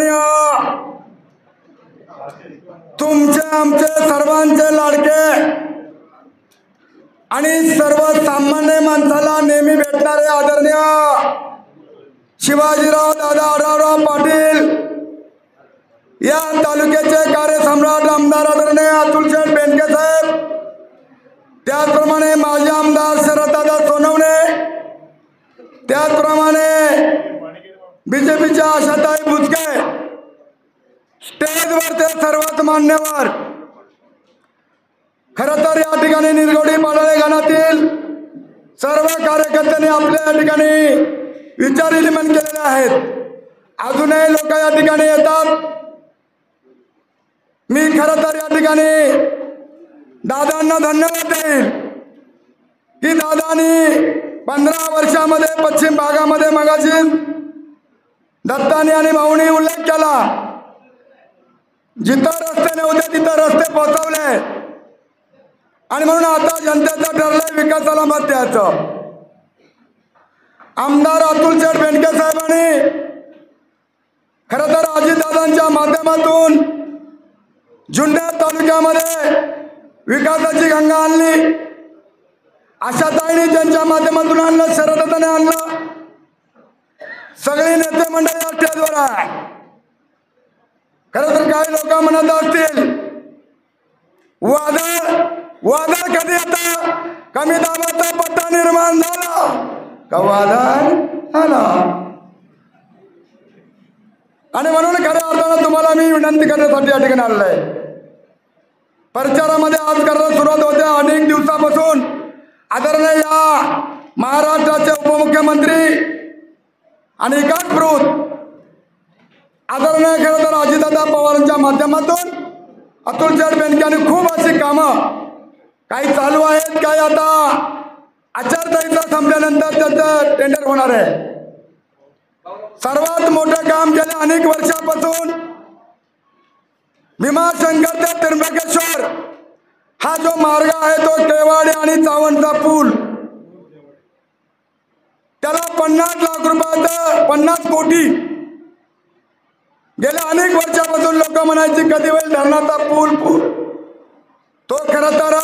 आदरणीय तुमचे आमचे सर्वांचे लाडके आणि सर्वसामान्य माणसाला नेहमी भेटणारे आदरणीय शिवाजीराव दादा आढळराव पाटील या तालुक्याचे कार्यसम्राट आमदार आदरणीय अतुलशेठ बेनके साहेब, त्याचप्रमाणे माजी आमदार शरददादा सोनवणे, त्याचप्रमाणे बीजेपीच्या आशाताई बुचके, स्टेजवर ते सर्वच मान्यवर, खरं तर या ठिकाणी निरगुडी पाडळे गणातील सर्व कार्यकर्त्यांनी आपल्या या ठिकाणी विचार विनिमय केलेले आहेत. अजूनही लोक या ठिकाणी येतात. मी खरं तर या ठिकाणी दादांना धन्यवाद देईल की दादांनी 15 वर्षामध्ये पश्चिम भागामध्ये मगाशी दत्तानी आणि भाऊनी उल्लेख केला, जिथं रस्ते नव्हते तिथं रस्ते पोहोचवले आणि म्हणून आता जनतेचं ठरलंय विकासाला मत द्यायचं. आमदार अतुलशेठ बेनके साहेबांनी खरं तर अजितदादांच्या माध्यमातून जुन्नर तालुक्यामध्ये विकासाची गंगा आणली. आशाताईंनी त्यांच्या माध्यमातून आणलं, शरददादाने आणलं. सगळी नेते मंडळी या स्टेजवर आहे. खरं तर काही लोक म्हणत असतील वादळ कधी येतं, कमी दाबाचा पट्टा निर्माण झाला का वादळ आला. आणि म्हणून खऱ्या अर्थानं तुम्हाला मी विनंती करण्यासाठी या ठिकाणी आलेलो आहे. प्रचारामध्ये आज करायला सुरुवात होते. अनेक दिवसापासून आदरणीय या महाराष्ट्राचे उपमुख्यमंत्री आणि एकात्मृत आदरणीय खरं तर अजितदादा पवारांच्या माध्यमातून अतुलशेठ बेनके यांनी खूप अशी कामं काही चालू आहेत, काही आता आचारसंहिता संपल्यानंतर त्याचं टेंडर होणार आहे. सर्वात मोठं काम गेल्या अनेक वर्षापासून भीमाशंकर ते त्र्यंबकेश्वर हा जो मार्ग आहे तो केवाडी आणि चावंडचा पूल, त्याला 50 लाख रुपयाचं 50 कोटी गेल्या अनेक वर्षापासून लोक म्हणायची कधी होईल धरणाचा पूल. तो खरं तर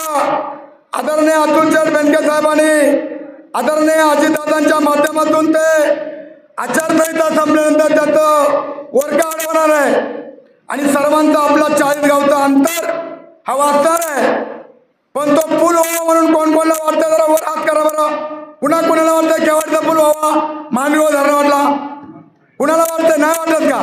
आदरणीय अतुलशेठ बेनके साहेबांनी आदरणीय अजितदादांच्या माध्यमातून ते आचारसंहिता संपल्यानंतर त्याचं वर्ग अडवणार आहे आणि सर्वांचा आपला 40 गावचं अंतर हा वाचणार आहे. पण तो पूल व्हावा म्हणून कोण कोणाला वाटतं जरा वर हात करा बरं. कुणा कुणाला वाटतं केवाडीचा पूल व्हावा, मानवी धरण वाटला, कुणाला वाटतं नाही वाटत का?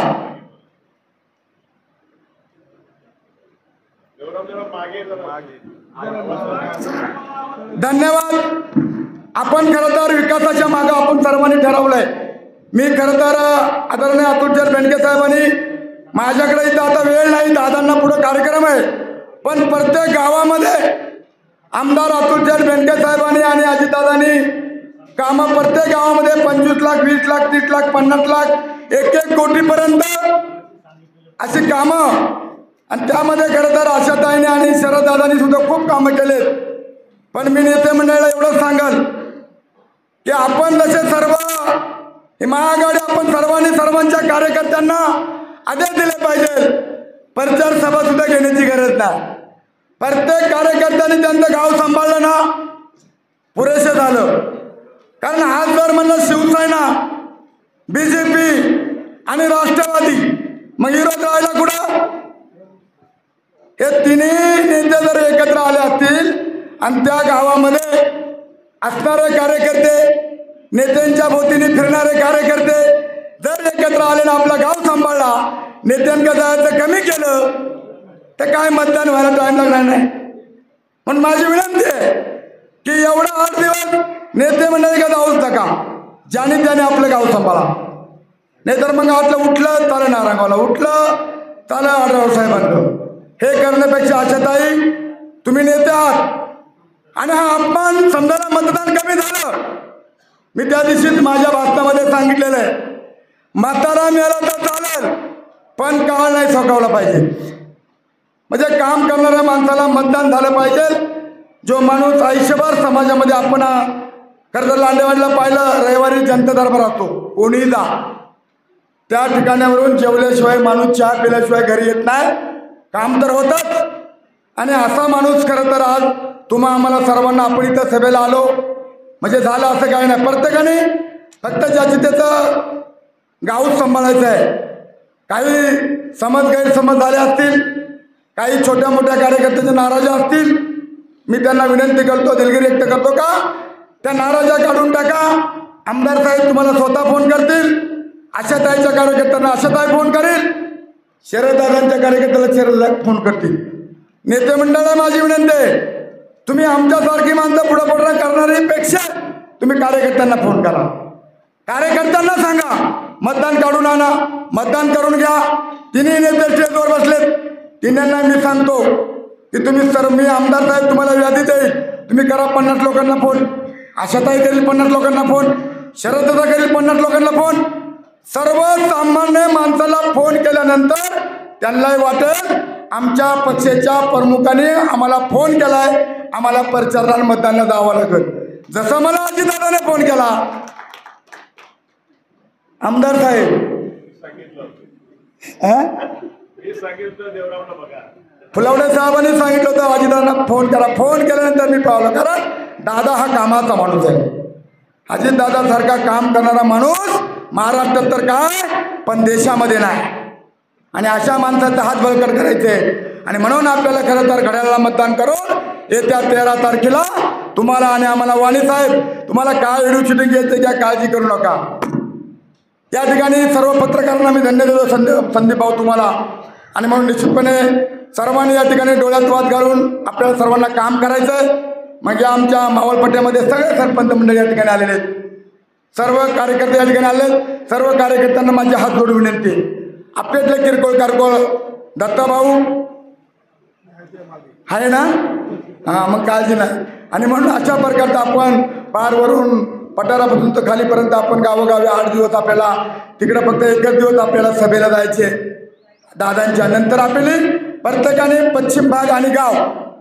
धन्यवाद. आपण खरं तर विकासाच्या मागे आपण सर्वांनी ठरवलंय. मी खरं तर आदरणीय अतुलशेठ बेनके साहेबांनी माझ्याकडे इथं आता वेळ नाही, दादांना पुढे कार्यक्रम आहे, पण प्रत्येक गावामध्ये आमदार अतुलशेठ बेनके साहेबांनी आणि अजितदादांनी कामं प्रत्येक गावामध्ये 25 लाख 20 लाख 30 लाख 50 लाख 1-1 कोटीपर्यंत अशी कामं, आणि त्यामध्ये खरं तर आशाताईंनी आणि शरददादांनी सुद्धा खूप कामं केलेत. पण मी नेते मंडळाला एवढं सांगाल की आपण जसे सर्व ही महाआघाडी आपण सर्वांनी सर्वांच्या कार्यकर्त्यांना आदेश दिले पाहिजे. प्रचार सभा सुद्धा घेण्याची गरज नाही. प्रत्येक कार्यकर्त्यांनी त्यांचं गाव सांभाळलं ना पुरेसे झालं. कारण आज जर म्हणलं शिवसेना, बीजेपी आणि राष्ट्रवादी, मग विरोध राहिला कुठं? हे तिन्ही नेते जर एकत्र आले असतील आणि त्या गावामध्ये असणारे कार्यकर्ते, नेत्यांच्या भोवतीने फिरणारे कार्यकर्ते जर एकत्र आले ना आपला गाव सांभाळला, नेत्यांकडे जायचं कमी केलं तर काय मतदान व्हायला टाइम लागणार नाही. पण माझी विनंती आहे की एवढा 8 दिवस नेते मंडळी का जाऊच नका, ज्याने त्याने आपलं गाव सांभाळा. नाहीतर मग आपलं उठलं चालं नारायणगावला, उठलं चालं आढळराव साहेबांचं. हे करण्यापेक्षा आशाताई तुम्ही नेते आहात आणि हा अपमान समजायला मतदान कमी झालं. मी त्या दिवशीच माझ्या भाषणामध्ये सांगितलेलं आहे, म्हातारा मिळाला तर चालेल पण काळ नाही सोकावला पाहिजे. म्हणजे काम करणाऱ्या माणसाला मतदान झालं पाहिजे. जो माणूस आयुष्यभर समाजामध्ये आपण खरं तर लांडेवाडीला पाहिलं, रविवारी जनता दरबार असतो, कोणीही जा, त्या ठिकाणावरून जेवल्याशिवाय माणूस चहा पिल्याशिवाय घरी येत नाही. काम तर होतच. आणि असा माणूस खरं तर आज तुम्हा आम्हाला सर्वांना आपण इथं सभेला आलो म्हणजे झालं असं काही नाही. प्रत्येकाने फक्त ज्याची त्याचं गाव सांभाळायचं आहे. काही गैरसमज झाले असतील, काही छोट्या मोठ्या कार्यकर्त्याच्या नाराजा असतील, मी त्यांना विनंती करतो, दिलगिरी व्यक्त करतो का त्या नाराजा काढून टाका. आमदार साहेब तुम्हाला स्वतः फोन करतील, आशाताईच्या कार्यकर्त्यांना आशाताई फोन करेल, शरददादांच्या कार्यकर्त्याला शरद फोन करतील. नेते मंडळाला माझी विनंती आहे, तुम्ही आमच्यासारखी माणसं पुढे पुढे करणाऱ्यापेक्षा तुम्ही कार्यकर्त्यांना फोन करा. कार्यकर्त्यांना सांगा मतदान काढून आणा, मतदान करून घ्या. तिन्ही नेते स्टेजवर बसलेत. तिन्यांना मी सांगतो की तुम्ही मी आमदार साहेब तुम्हाला यादी देईल, तुम्ही करा 50 लोकांना फोन, आशाताई करील 50 लोकांना फोन, शरददादा करील 50 लोकांना फोन. सर्वसामान्य माणसाला फोन केल्यानंतर त्यांनाही वाटेल आमच्या पक्षाच्या प्रमुखाने आम्हाला फोन केलाय, आम्हाला प्रचाराला मतदानाला जावं लागेल. जसं मला अजितदादाने फोन केला, आमदार साहेब फुलवडे साहेबांनी सांगितलं होतं अजितदादांना फोन करा. फोन केल्यानंतर मी पावलं, कारण दादा हा कामाचा माणूस आहे. अजितदादा सारखा काम करणारा माणूस महाराष्ट्रात तर काय पण देशामध्ये नाही. आणि अशा माणसाचा हात बळकट करायचे. आणि म्हणून आपल्याला खरं तर घड्याळाला मतदान करून येत्या 13 तारखेला तुम्हाला आणि आम्हाला वाणी साहेब तुम्हाला काय व्हिडिओ शूटिंग घ्यायचं घ्या, काळजी करू नका. या ठिकाणी सर्व पत्रकारांना मी धन्यवाद देतो संदीप भाऊ तुम्हाला. आणि म्हणून निश्चितपणे सर्वांनी या ठिकाणी डोळ्यात वाद घालून आपल्याला सर्वांना काम करायचं. मग या आमच्या मावळपट्ट्यामध्ये सगळे सरपंच मंडळी या ठिकाणी आलेले आहेत, सर्व कार्यकर्ते या ठिकाणी आले. सर्व कार्यकर्त्यांना माझे हात जोडून विनंती, आपल्यातले किरकोळ कारकोळ दत्ताभाऊ आहे ना, हां मग काळजी नाही. आणि म्हणून अशा प्रकारचं आपण पारवरून पठारापासून तर खालीपर्यंत आपण गावोगावी 8 दिवस आपल्याला तिकडं फक्त 1 दिवस आपल्याला सभेला जायचे दादांच्या. नंतर आपले प्रत्येकाने पश्चिम भाग आणि गाव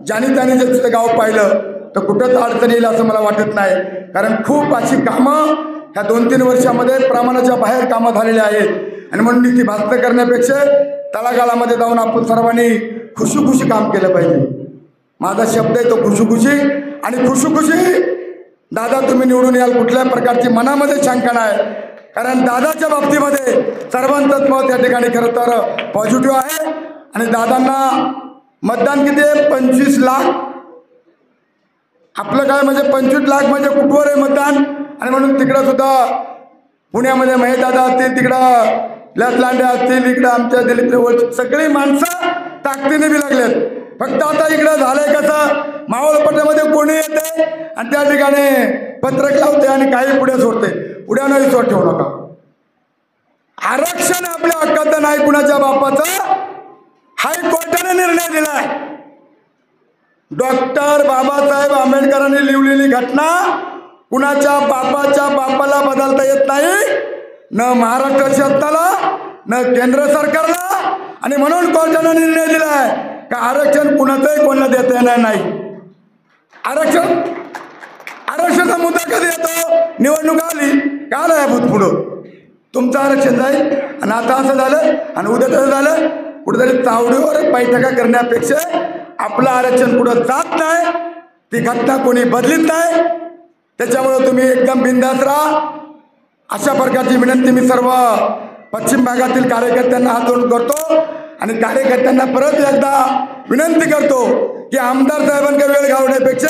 ज्याने त्याने जर तिथं गाव पाहिलं तर कुठंच अडचण येईल असं मला वाटत नाही. कारण खूप अशी कामं ह्या 2-3 वर्षामध्ये प्रमाणाच्या बाहेर कामं झालेली आहेत. आणि म्हणून ती भास्त करण्यापेक्षा तळागाळामध्ये जाऊन आपण सर्वांनी खुशीखुशी काम केलं पाहिजे. माझा शब्द आहे तो खुशीखुशी. आणि खुशीखुशी दादा तुम्ही निवडून याल, कुठल्या प्रकारची मनामध्ये शंका नाही. कारण दादाच्या बाबतीमध्ये सर्वांचंच मत या ठिकाणी खरं तर पॉझिटिव्ह आहे. आणि दादांना मतदान किती आहे? 25 लाख. आपलं काय म्हणजे 25 लाख म्हणजे कुठवर आहे मतदान. आणि म्हणून तिकडं सुद्धा पुण्यामध्ये महेशदादा असतील, तिकडं लांडे असतील, इकडं आमच्या दिलीप रेवळ सगळी माणसं ताकदीने बी लागलेत. फक्त आता इकडं झालंय कसं, मावळपट्ट्यामध्ये कोणी येते आणि त्या ठिकाणी पत्रक लावते आणि काही पुढे सोडते. पुढे नाही सोड ठेवू नका. आरक्षण आपल्या हक्काचं नाही कुणाच्या बापाचं. हायकोर्टाने निर्णय दिलाय. डॉक्टर बाबासाहेब आंबेडकरांनी लिहिलेली घटना कुणाच्या बापाच्या बापाला बदलता येत नाही, न महाराष्ट्र शासनाला न केंद्र सरकारला. आणि म्हणून कोर्टाने निर्णय दिलाय का आरक्षण कुणाचंही कोणाला देता येणार नाही. आरक्षणाचा मुद्दा कधी येतो? निवडणूक आली का नाही भूत पुढं तुमचं आरक्षण जाईल. आणि आता असं झालं आणि उद्या कसं झालं, कुठेतरी चावडीवर बैठका करण्यापेक्षा आपलं आरक्षण कुठं जात नाही. ती घटना कोणी बदलीत नाही. त्याच्यामुळे तुम्ही एकदम बिंदास राहा. अशा प्रकारची विनंती मी सर्व पश्चिम भागातील कार्यकर्त्यांना हात जोडून करतो. आणि कार्यकर्त्यांना परत एकदा विनंती करतो की आमदार साहेबांना वेळ घालवण्यापेक्षा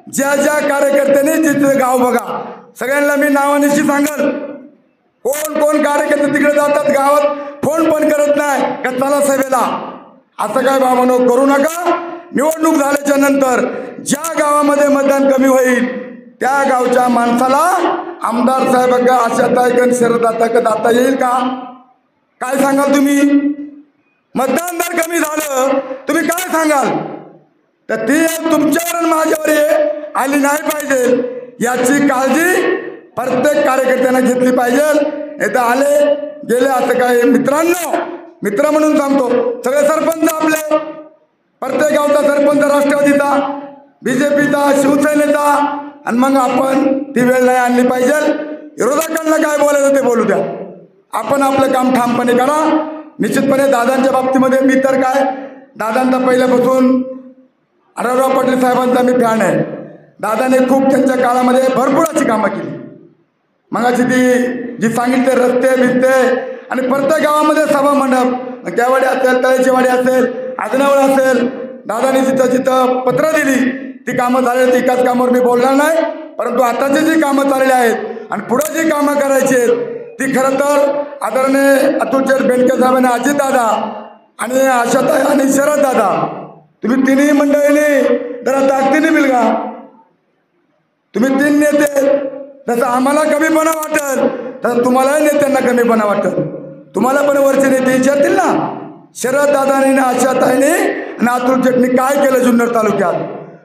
ज्या ज्या कार्यकर्त्यांनी जिथे गाव बघा, सगळ्यांना मी नावानिशी सांगल. कोण कोण कार्यकर्ते तिकडे जातात गावात फोन पण करत नाही का चला सभेला, असं काय बाबांनो करू नका. निवडणूक झाल्याच्या नंतर ज्या गावामध्ये मतदान कमी होईल त्या गावच्या माणसाला आमदार साहेब आशाताई शरदाता दाता येईल का? काय सांगाल तुम्ही? मतदान जर कमी झालं तुम्ही काय सांगाल? तर ती तुमच्यावर माझ्यावर आली नाही पाहिजे याची काळजी प्रत्येक कार्यकर्त्यांना घेतली पाहिजे. इथं आले गेले असं काय मित्रांनो, मित्र म्हणून सांगतो, सगळे सरपंच आपले, प्रत्येक गावचा सरपंच राष्ट्रवादीचा, बीजेपीचा, शिवसेनेचा. आणि मग आपण ती वेळ नाही आणली पाहिजे. विरोधकांना काय बोलायचं ते बोलू द्या. आपण आपलं काम ठामपणे करा. निश्चितपणे दादांच्या बाबतीमध्ये मी तर काय, दादांचा पहिल्यापासून आढळराव पाटील साहेबांचा मी फॅन आहे. दादाने खूप त्यांच्या काळामध्ये भरपूर अशी कामं केली. मगाशी ती जी सांगितले रस्ते बिस्ते आणि प्रत्येक गावामध्ये सभा मंडप, त्यावाडी असेल, तळेची वाडी असेल, आजनावळ असेल, दादाने जिथं जिथं पत्र दिली ती कामं झालेली. एकाच कामावर मी बोलणार नाही, परंतु आताची जी कामं चाललेली आहेत आणि पुढे जी कामं करायची आहेत ती खरं तर आदरणीय अतुल बेनके साहेबांनी, अजितदादा आणि आशाताई आणि शरददादा, तुम्ही तिन्ही मंडळींनी जरा ताकदीने मिलगा. तुम्ही 3 नेते, जसं आम्हाला कमीपणा वाटेल तसं तुम्हालाही नेत्यांना कमीपणा वाटेल. तुम्हाला पण वरचे नेते विचारतील ना, शरददादांनी, आशाताईंनी आणि अतुल शेटनी काय केलं जुन्नर तालुक्यात.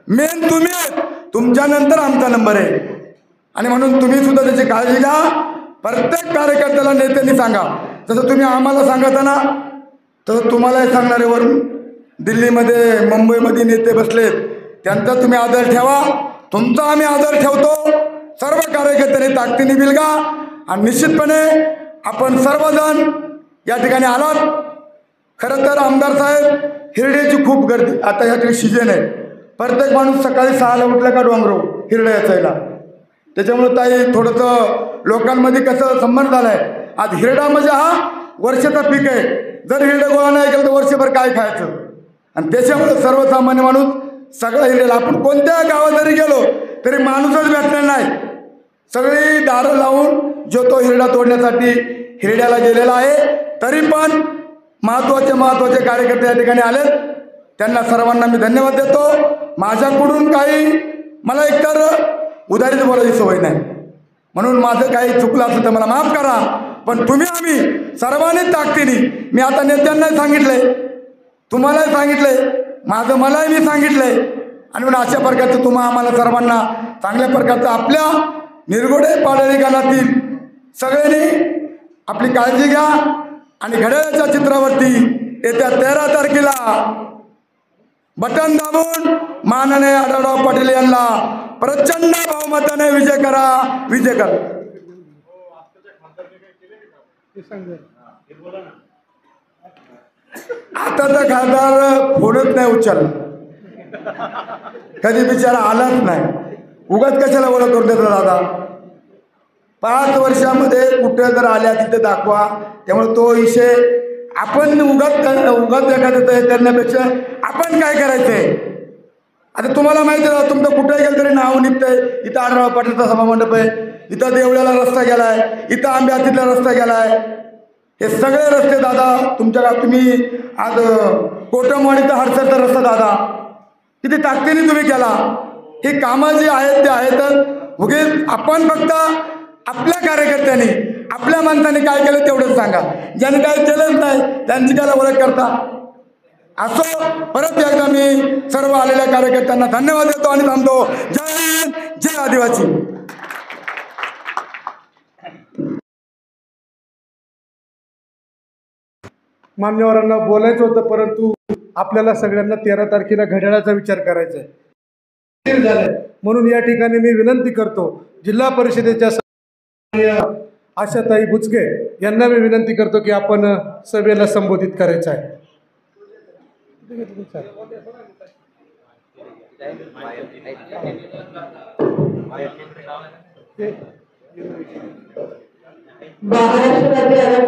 मेन तुम्ही आहेत, तुमच्यानंतर आमचा नंबर आहे. आणि म्हणून तुम्ही सुद्धा त्याची काळजी घ्या. प्रत्येक कार्यकर्त्याला नेत्यांनी सांगा, जसं तुम्ही आम्हाला सांगता ना तसं तुम्हालाही सांगणारे वरून दिल्लीमध्ये, मुंबईमध्ये नेते बसलेत, त्यांचा तुम्ही आदर ठेवा. तुमचा आम्ही आदर ठेवतो. सर्व कार्यकर्त्यांनी ताकदीने बिलगा आणि निश्चितपणे आपण सर्वजण या ठिकाणी आलात. खरं तर आमदार साहेब, हिरड्याची खूप गर्दी आता या ठिकाणी सीजन आहे. प्रत्येक माणूस सकाळी 6ला उठला का डोंगरो हिरड्या याचायला. त्याच्यामुळे ताई थोडंसं लोकांमध्ये कसं संबंध झालाय. आज हिरडा म्हणजे हा वर्षाचा पीक आहे. जर हिरडा गोळा नाही केलं तर वर्षभर काय खायचं. आणि त्याच्यामुळे सर्वसामान्य माणूस सगळा हिरड्याला, आपण कोणत्या गावात जरी गेलो तरी माणूसच भेटणार नाही. सगळी दारं लावून जो तो हिरडा तोडण्यासाठी हिरड्याला गेलेला आहे. तरी पण महत्त्वाचे कार्यकर्ते या ठिकाणी आलेत, त्यांना सर्वांना मी धन्यवाद देतो. माझ्याकडून काही, मला एकतर उदारीच बोलायची सवय नाही, म्हणून माझं काही चुकलं असेल तर मला माफ करा. पण तुम्ही आम्ही सर्वांनी ताकदीने, मी आता नेत्यांनाही सांगितलंय, तुम्हालाही सांगितलंय, माझं मलाही मी सांगितलंय. आणि म्हणून अशा प्रकारचं तुम्हा आम्हाला सर्वांना चांगल्या प्रकारचं आपल्या निरगुडे पाडळी गावातील सगळ्यांनी आपली काळजी घ्या. आणि घड्याळाच्या चित्रावरती येत्या 13 तारखेला बटन दाबून माननीय आढळराव पाटील यांना प्रचंड बहुमताने विजय करा, विजय करा. आताचा खासदार फोनच नाही उचलला, कधी बिचारा आलाच नाही. उगाच कशाला ओळख करून देतो दादा. 5 वर्षामध्ये कुठे जर आल्या तिथे दाखवा. त्यामुळे तो विषय आपण उगाच एखादं करण्यापेक्षा आपण काय करायचंय. आता तुम्हाला माहिती आहे, तुमचं कुठे गेलं तरी नाव निघतंय. इथं आढळराव पाटीलचा सभामंडप आहे, इथं देवळ्याला रस्ता गेलाय, इथं आंब्यातीला रस्ता गेलाय. हे सगळे रस्ते दादा तुमच्या गावात, तुम्ही आज कोटमवाडीचा हडसरचा रस्ता दादा किती ताकदीने तुम्ही केला. ही कामं जी आहेत ते आहेतच. उगीच आपण फक्त आपल्या कार्यकर्त्यांनी, आपल्या माणसाने काय केलं तेवढंच सांगा. ज्याने काय केलंच नाही त्यांची त्याला ओळख करता. असो, परत एकदा मी सर्व आलेल्या कार्यकर्त्यांना धन्यवाद देतो आणि थांबतो. जय हिंद, जय आदिवासी. मान्यवरांना बोलायचं होतं, परंतु आपल्याला सगळ्यांना 13 तारखेला घड्याळाचा विचार करायचा आहे. म्हणून या ठिकाणी मी विनंती करतो, जिल्हा परिषदेच्या आशाताई बुचके यांना मी विनंती करतो की आपण सभेला संबोधित करायचं आहे. महाराष्ट्र